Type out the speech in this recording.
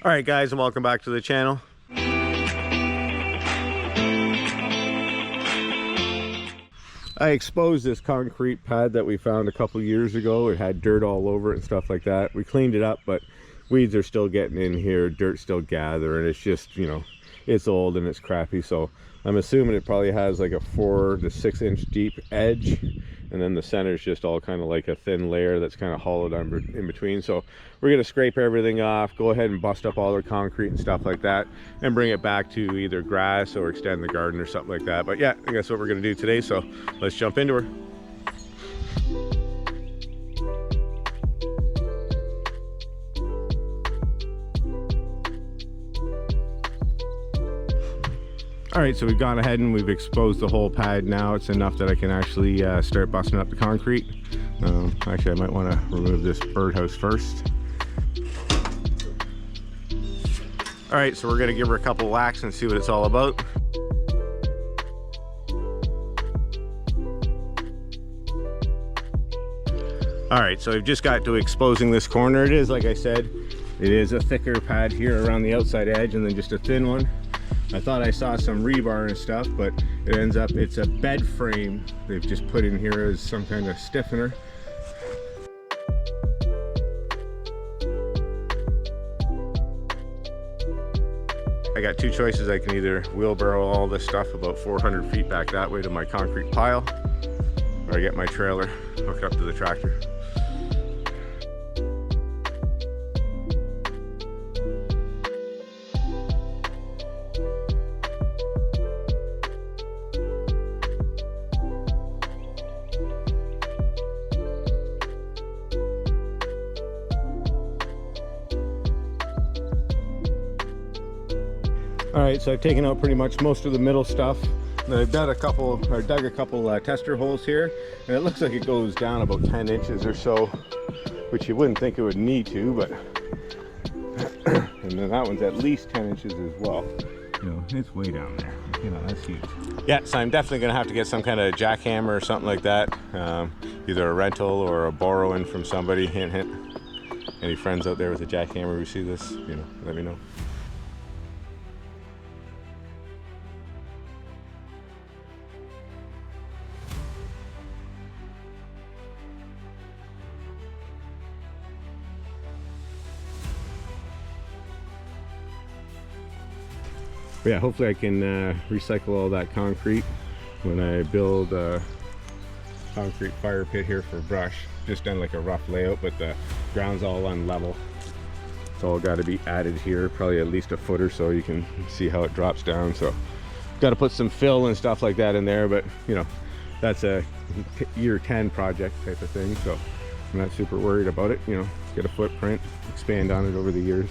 All right, guys, and welcome back to the channel. I exposed this concrete pad that we found a couple years ago. It had dirt all over it and stuff like that. We cleaned it up, but weeds are still getting in here, dirt's still gathering. It's just, you know, it's old and it's crappy. So I'm assuming it probably has like a 4 to 6 inch deep edge, and then the center is just all kind of like a thin layer that's kind of hollowed in between. So we're going to scrape everything off, go ahead and bust up all the concrete and stuff like that, and bring it back to either grass or extend the garden or something like that. But yeah, I guess what we're going to do today, so let's jump into her. All right, so we've gone ahead and we've exposed the whole pad now. It's enough that I can actually start busting up the concrete. Actually, I might want to remove this birdhouse first. All right, so we're gonna give her a couple whacks and see what it's all about. All right, so I've just got to exposing this corner. It is, like I said, it is a thicker pad here around the outside edge and then just a thin one. I thought I saw some rebar and stuff, but it ends up, it's a bed frame they've just put in here as some kind of stiffener. I got two choices. I can either wheelbarrow all this stuff about 400 feet back that way to my concrete pile, or I get my trailer, hook it up to the tractor. All right, so I've taken out pretty much most of the middle stuff. And I've dug a couple tester holes here, and it looks like it goes down about 10 inches or so, which you wouldn't think it would need to, but and then that one's at least 10 inches as well. You know, it's way down there. You know, that's huge. Yeah, so I'm definitely gonna have to get some kind of jackhammer or something like that, either a rental or a borrowing from somebody. Hint, hint. Any friends out there with a jackhammer who see this, you know, let me know. But yeah, hopefully I can recycle all that concrete when I build a concrete fire pit here for brush. Just done like a rough layout, but the ground's all unlevel. It's all got to be added here, probably at least a foot or so. You can see how it drops down. So got to put some fill and stuff like that in there, but you know, that's a year 10 project type of thing. So I'm not super worried about it. You know, get a footprint, expand on it over the years.